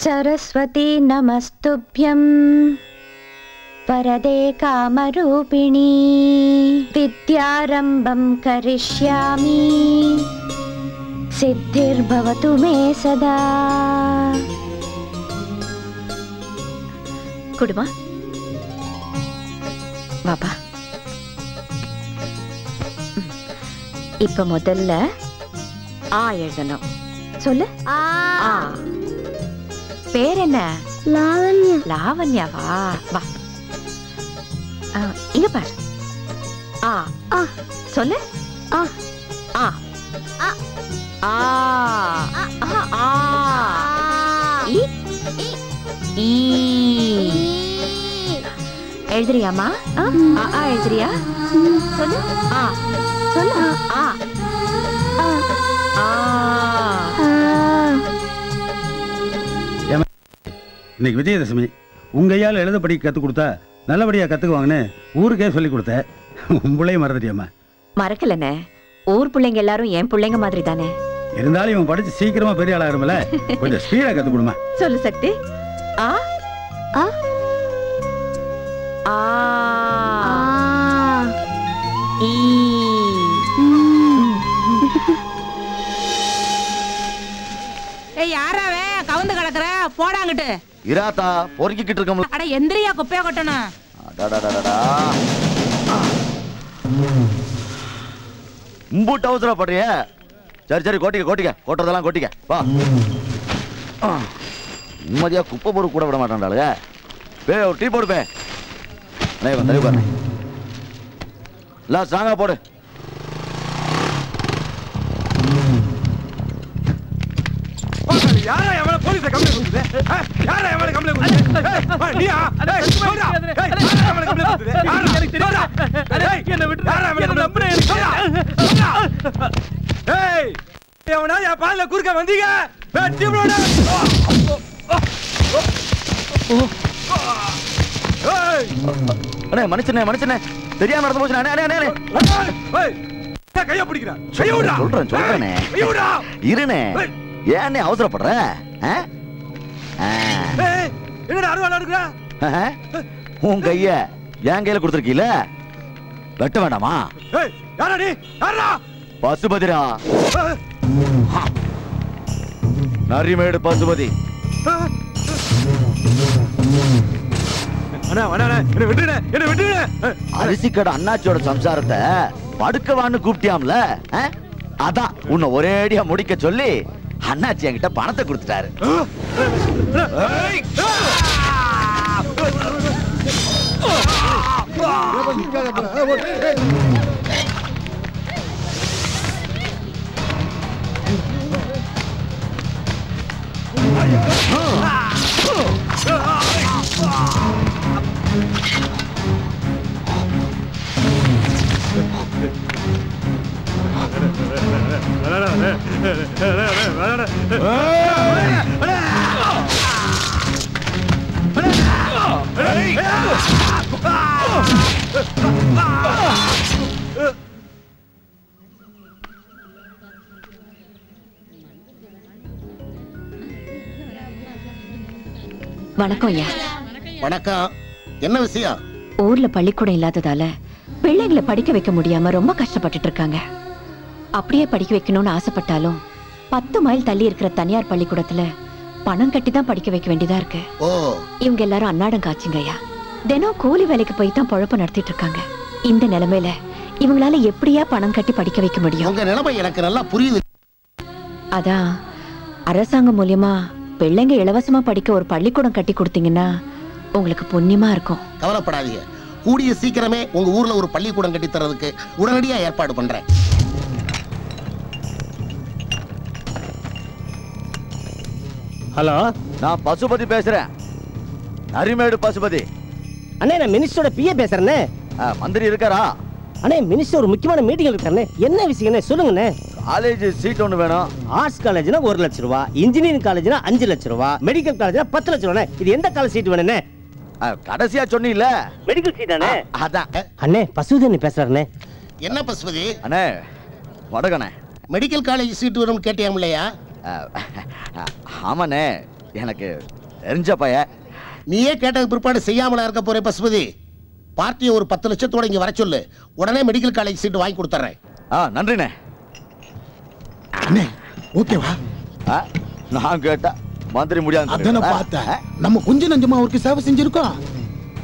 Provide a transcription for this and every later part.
सरस्वती नमस्तुभ्यं वरदे कामरूपिणी विद्यारम्भं करिष्यामि सिद्धिर्भवतु मे सदा. कुडुमा बाबा இப்ப முதல்ல ஆ எழுதணும். சொல்லு. ஆ. பேர் என்ன? லாவண்யா. லாவண்யாவா? வா. இங்க பாரு. ஆ. ஆ. சொல்லு. ஆ. ஆ. ஆ. ஆ. ஆ. இ. இ. எழுதுறியாமா? ஆ எழுதுறியா? சொல்லு. ஆ. சொல்லு. ஆ. இன்னைக்கு விஜயதசமி. உங்கையால் எழுத படிக்க கத்து கொடுத்தா நல்லபடியா கத்துக்குவாங்கன்னு ஊருக்கே சொல்லி கொடுத்த உங்களையும் மறந்துட்டியம்மா. மறக்கலண்ணே. ஊர் பிள்ளைங்க எல்லாரும் என் பிள்ளைங்க மாதிரி தானே. இருந்தாலும் இவன் படிச்சு சீக்கிரமா பெரிய ஆளாகிறமல, கொஞ்சம் ஸ்பீடா கத்து கொடுமா. சொல்லு சக்தி. ஆ. ஆ. ஆ. ஈ. யாராவே கவுந்து கிடக்குற போடாங்கிட்டு இராத்தா பொறுக்கிட்டு இருக்கோம்ல. அட எந்திரியா குப்பைய கொட்டணும். இம்பூட் அவசர படுறிய. சரி சரி கோட்டிக்க கோட்டிக்க, கொட்டுறதெல்லாம் கோட்டிக்க வா. நிம்மதியா குப்பை பொறு கூட விட மாட்டான்டாளுங்க. பே ஒரு டீ போடு பே. அண்ணே வந்து தள்ளி பாரு. இல்ல சாங்கா போடு. யாரா எவன போலீஸ் கம்ப்ளைன்ட் கொடுத்தது? யாரா எவன கம்ப்ளைன்ட் கொடுத்தது? நீயா? டேய் போடா. டேய் யாரா எவன கம்ப்ளைன்ட் கொடுத்தது? யாரா? எனக்கு தெரியாதா? டேய் என்ன விட்டு. யாரா எவன கம்ப்ளைன்ட் கொடுத்தது? டேய் எவனா யா பால்ல குறுக்க வந்தீங்க? வெட்டி போடா. ஏய் அண்ணே மனுஷனே மனுஷனே தெரியாம நடந்து போச்சு. அண்ணே அண்ணே அண்ணே ஏய் கைய பிடிக்குறா. கைய விடுடா. சொல்றேனே. கைய விடுடா. இருனே. ஏன் அவசரப்படுற? என்னடா அருவாள் எடுக்குற? உன் கைய என் கையில கொடுத்துருக்கீல, வெட்ட வேண்டாமா? யாரா நீ? யாரா? பசுபதிரா. நரிமேடு பசுபதி. என்ன விட்டுடுனே, என்ன விட்டுடுனே. அரிசிக்கடை அண்ணாச்சியோட சம்சாரத்தை படுக்கவான்னு கூப்பிட்டியாம்ல, அதான் உன்னை ஒரேடியா முடிக்க சொல்லி அண்ணாச்சி என்கிட்ட பணத்தை கொடுத்துட்டாரு. வணக்கம் ஐயா. வணக்கம். என்ன விஷயம்? ஊர்ல பள்ளிக்கூடம் இல்லாததால பிள்ளைங்களை படிக்க வைக்க முடியாம ரொம்ப கஷ்டப்பட்டுட்டு இருக்காங்க. அப்படியே படிக்க வைக்கணும்னு ஆசைப்பட்டாலும் 10 மைல் தள்ளி இருக்கிற தனியார் பள்ளிக்கூடத்துல பணம் கட்டி தான் படிக்க வைக்க வேண்டியதா இருக்கு. இவங்க எல்லாரும் அன்னாடம் காய்ச்சுங்க ஐயா. தினம் கூலி வேலைக்கு போய் தான் பொழப்பு நடத்திட்டு இருக்காங்க. இந்த நிலைமையில இவங்களால எப்படியா பணம் கட்டி படிக்க வைக்க முடியும்? உங்க நிலைமை எனக்கு நல்லா புரியுது. அதான் அரசாங்கம் மூலியமா பிள்ளைங்க இலவசமா படிக்க ஒரு பள்ளிக்கூடம் கட்டி கொடுத்தீங்கன்னா உங்களுக்கு புண்ணியமா இருக்கும். கவலைப்படாதீங்க, கூடிய சீக்கிரமே உங்க ஊர்ல ஒரு பள்ளிக்கூடம் கட்டி தரதுக்கு உடனடியா ஏற்பாடு பண்றேன். ஹலோ, நான் பசுபதி பேசுறேன். நரிமேடு பசுபதி. அண்ணே நான் மினிஸ்டரோட பிஏ பேசுறேனே. மந்திரி இருக்காரா? அண்ணே மினிஸ்டர் ஒரு முக்கியமான மீட்டிங் இருக்கானே. என்ன விஷயம்னே சொல்லுங்கண்ணே. காலேஜ் சீட் ஒன்று வேணும். ஆர்ட்ஸ் காலேஜ்னா 1 லட்சம் ரூபா, இன்ஜினியரிங் காலேஜ்னா 5 லட்சம் ரூபா, மெடிக்கல் காலேஜ்னா 10 லட்சம் ரூபா. இது எந்த காலேஜ் சீட் வேணும்னே? கடைசியா சொன்னீல்ல மெடிக்கல் சீட் அண்ணே. அதான் அண்ணே பசுபதி பேசுறாருண்ணே. என்ன பசுபதி? அண்ணே வடகண்ணே. மெடிக்கல் காலேஜ் சீட் வேணும்னு கேட்டியாம் இல்லையா? ஆமாண்ணே, எனக்கு தெரிஞ்ச பைய. நீயே கேட்டது பிற்பாடு செய்யாமல இருக்க போறே பசுபதி. பார்ட்டியை ஒரு 10 லட்சத்தோட இங்க வர சொல்லு. உடனே மெடிக்கல் காலேஜ் சீட் வாங்கி கொடுத்துறேன். நன்றிண்ணே. அண்ணே ஓகேவா? நான் கேட்டா மந்திரி முடியாது. அதான பார்த்தேன். நம்ம கொஞ்சம் நஞ்சமா அவருக்கு சேவை செஞ்சிருக்கோம்.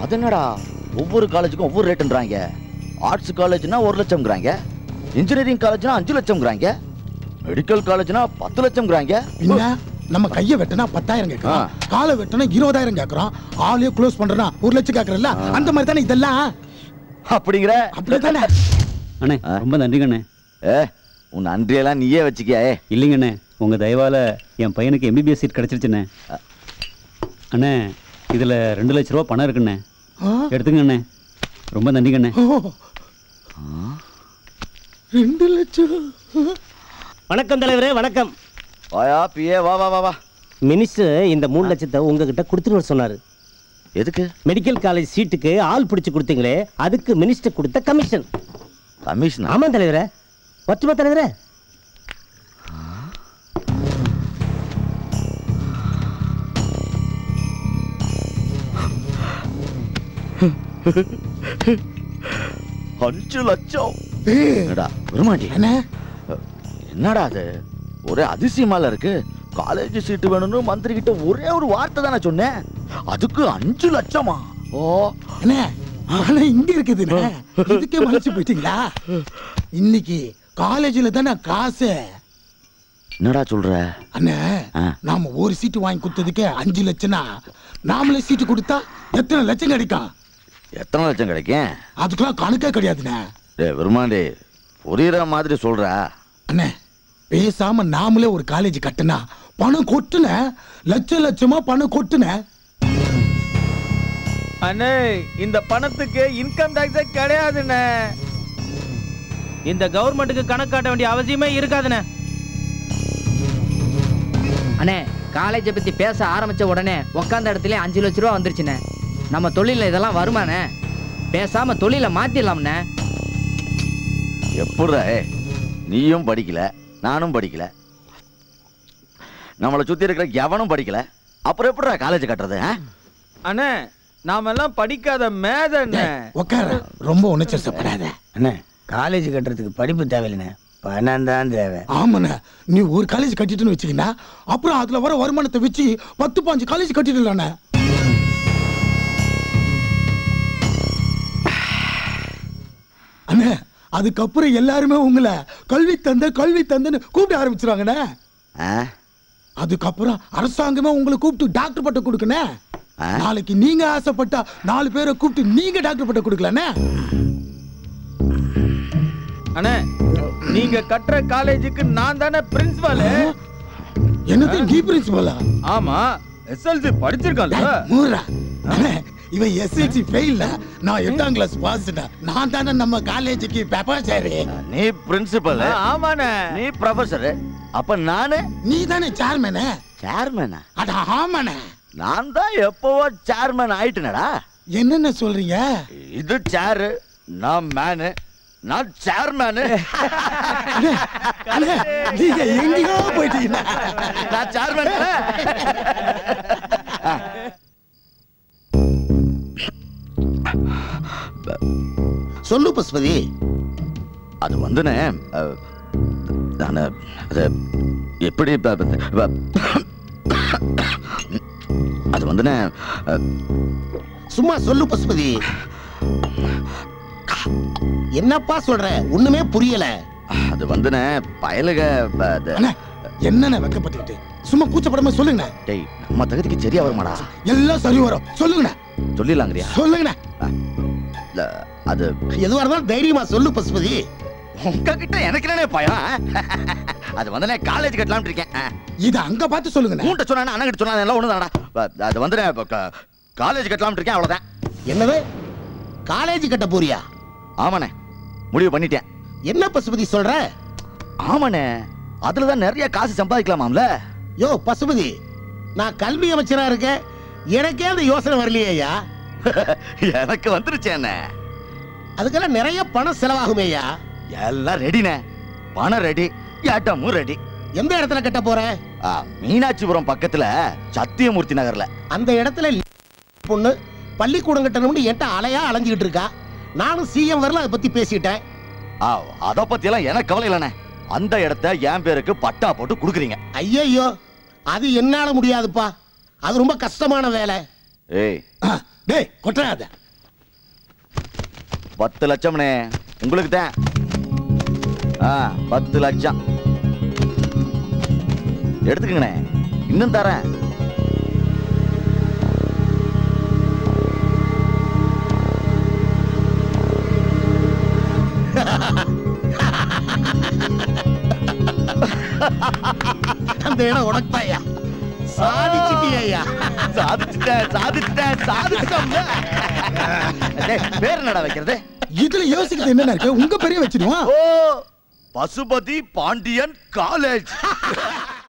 அது என்னடா ஒவ்வொரு காலேஜுக்கும் ஒவ்வொரு ரேட்ன்றாங்க. ஆர்ட்ஸ் காலேஜ்னா 1 லட்சம்ங்கறாங்க, இன்ஜினியரிங் காலேஜ்னா 5 லட்சம்ங்கறாங்க, மெடிக்கல் காலேஜ்னா 10 லட்சம்ங்கறாங்க. பின்ன நம்ம கைய வெட்டனா 10,000 கேக்குறோம், காலை வெட்டனா 20,000 கேக்குறோம், ஆளே க்ளோஸ் பண்றனா 1 லட்சம் கேக்குறல்ல. அந்த மாதிரி தானே இதெல்லாம். அப்படிங்கற அப்படிதானே அண்ணே. ரொம்ப நன்றிங்க அண்ணே. உன் நன்றியெல்லாம் நீயே வச்சுக்கியா? இல்லைங்க அண்ணே, உங்க தயவால என் பையனுக்கு MBBS சீட் கிடைச்சிருச்சுண்ணே. அண்ணே இதுல 2 லட்ச ரூபா பணம் இருக்குண்ணே, எடுத்துங்க அண்ணே. ரொம்ப நன்றிங்க அண்ணே. 2 லட்சம். வணக்கம் தலைவரே. வணக்கம். வாயா பிஏ. வா வா வா வா. மினிஸ்டர் இந்த 3 லட்சத்தை உங்ககிட்ட கொடுத்துட்டு சொன்னாரு. எதுக்கு? மெடிக்கல் காலேஜ் சீட்டுக்கு ஆள் பிடிச்சு கொடுத்தீங்களே, அதுக்கு மினிஸ்டர் கொடுத்த கமிஷன். கமிஷன்? ஆமா தலைவரே. பத்துமா தலைவரே? $5 லட்சம். என்னடா அது ஒரே அதிசயமால இருக்கு. காலேஜ் சீட்டு வேணும்னு மந்திரி கிட்ட ஒரே ஒரு வார்த்தை தானே சொன்னேன், அதுக்கு 5 லட்சமா? ஓ அண்ணே, ஆனா இங்க இருக்குதுண்ணே. இதுக்கே மனசு போயிட்டீங்களா? இன்னைக்கு காலேஜ்ல தானே காசு. என்னடா சொல்ற? அண்ணே நாம ஒரு சீட்டு வாங்கி கொடுத்ததுக்கு 5 லட்சம்னா நாமளே சீட்டு கொடுத்தா எத்தனை லட்சம் கிடைக்கும்? எத்தனை லட்சம் கிடைக்கும்? அதுக்கெல்லாம் கணக்கே கிடையாதுண்ணே. விரும்மாண்டி புரியுற மாதிரி சொல்ற. அண்ணே பேசாம நாமளே ஒரு காலேஜ் கட்டுனா பணம் கொட்டுன, லட்சம் லட்சமா பணம் கொட்டுன. அண்ணே இந்த பணத்துக்கு இன்கம் டாக்ஸே கிடையாதுண்ணே. இந்த கவர்மெண்ட்டுக்கு கணக்கு காட்ட வேண்டிய அவசியமே இருக்காதுண்ணே. அண்ணே காலேஜை பத்தி பேச ஆரம்பிச்ச உடனே உட்காந்த இடத்துல 5 லட்ச ரூபா வந்துருச்சுண்ணே. நம்ம தொழில இதெல்லாம் வருமானே? பேசாம தொழில மாத்திடலாம்ண்ணே. எப்படா நீயும் படிக்கல நானும் படிக்கல, நம்மளை சுத்தி இருக்கிற எவனும் படிக்கல, அப்புறம் எப்படிடா காலேஜ் கட்டுறது? அண்ணே நாம எல்லாம் படிக்காத மேதண்ணே. உட்கார, ரொம்ப உணர்ச்சிப்படாத. அண்ணே காலேஜ் கட்டுறதுக்கு படிப்பு தேவையில்லைண்ணே, பணம் தான் தேவை. ஆமாண்ணே, நீ ஒரு காலேஜ் கட்டிட்டுன்னு வச்சுக்கினா அப்புறம் அதுல வர வருமானத்தை வச்சு 10-15 காலேஜ் கட்டிடலாண்ணே. அண்ணே அதுக்கப்புறம் எல்லாருமே உங்களை கல்வி தந்தன்னு கூப்பிட ஆரம்பிச்சிருவாங்கண்ணே. அதுக்கப்புறம் அரசாங்கமே உங்களை கூப்பிட்டு டாக்டர் பட்டம் கொடுக்கணும். நாளைக்கு நீங்க ஆசைப்பட்டா 4 பேரை கூப்பிட்டு நீங்க டாக்டர் பட்டம் கொடுக்கலாண்ணே. அண்ணே நீங்க கட்டுற காலேஜுக்கு நான் தானே பிரின்சிபால். என்னது நீ பிரின்சிபாலா? ஆமா, எஸ்எல்சி படிச்சிருக்கான்ல. மூரா அண்ணே, இவன் எஸ்எல்சி ஃபெயில்ல, நான் 8ஆம் கிளாஸ் பாஸ்டா. நான் தானே நம்ம காலேஜுக்கு ப்ரொஃபசர். நீ பிரின்சிபல்? ஆமாண்ணே. நீ ப்ரொஃபசர்? அப்ப நானு? நீ தானே சேர்மேனே. சேர்மேனா? அட ஆமாண்ணே, நான் தான் எப்பவோ சேர்மேன் ஆயிட்டேனடா. என்னென்ன சொல்றீங்க? இது சேரு, நான் மேனு, நான் சேர்மேனு. நீங்க எங்கேயோ போயிட்டீங்க. நான் சேர்மேன். சொல்லு பசுபதி. அது வந்துனே அது எப்படி அது வந்துனே சும்மா சொல்லு பசுபதி. என்னப்பா சொல்ற? ஒண்ணுமே புரியல. அது வந்துனே பயலுக. என்னென்ன வெக்கப்பட்டுக்கிட்டு சும்மா கூச்சப்படாம சொல்லுங்க. டேய் நம்ம தகுதிக்கு சரியா வருமாடா? எல்லாம் சரி வரும், சொல்லுங்க. சொல்லிடலாங்கறியா? சொல்லுங்க. அது எதுவா இருந்தாலும் தைரியமா சொல்லு பசுபதி. உங்ககிட்ட எனக்கு என்னனே பயம்? அது வந்துனே காலேஜ் கட்டலாம்னு இருக்கேன். இது அங்க பார்த்து சொல்லுங்க. உன்கிட்ட சொன்னா அண்ணன் கிட்ட சொன்னா எல்லாம் ஒண்ணுதானடா. அது வந்துனே காலேஜ் கட்டலாம்னு இருக்கேன், அவ்வளவுதான். என்னது காலேஜ் கட்ட போறியா? ஆமாண்ணே, முடிவு பண்ணிட்டேன். என்ன பசுபதி சொல்ற? ஆமாண்ணே, அதுலதான் நிறைய காசு சம்பாதிக்கலாமாம்ல. யோ பசுபதி, நான் கல்வி அமைச்சரா இருக்கேன், எனக்கே அந்த யோசனை வரலையா? எனக்கு வந்துருச்சேண்ணே. அதுக்கெல்லாம் நிறைய பணம் செலவாகுமேயா? எல்லாம் ரெடிண்ணே, பணம் ரெடி, ஏட்டமும் ரெடி. எந்த இடத்துல கட்ட போற? மீனாட்சிபுரம் பக்கத்துல சத்தியமூர்த்தி நகர்ல. அந்த இடத்துல பொண்ணு பள்ளிக்கூடம் கட்டணும்னு என்கிட்ட அலையா அலைஞ்சுக்கிட்டு இருக்கா. நானும் சிஎம் வரல அதை பத்தி பேசிட்டேன். அத பத்தி எல்லாம் எனக்கு கவலை இல்லண்ணே. அந்த இடத்த என் பேருக்கு பட்டா போட்டு குடுக்குறீங்க. ஐயோ, அது என்னால முடியாதுப்பா. அது ரொம்ப கஷ்டமான வேலை. டேய் கொட்டாத. 10 லட்சம்னே உங்களுக்கு தான். 10 லட்சம் எடுத்துக்கங்கண்ணே. இன்னும் தரேன். அந்த இடம் உனக்குதாயா? சாதிச்சிட்டியா? சாதிச்சிட்டேன். பேர் என்னடா வைக்கிறது? இதுல யோசிக்கிறது என்ன இருக்கு? உங்க பெரிய வச்சிருவோம். பசுபதி பாண்டியன் காலேஜ்.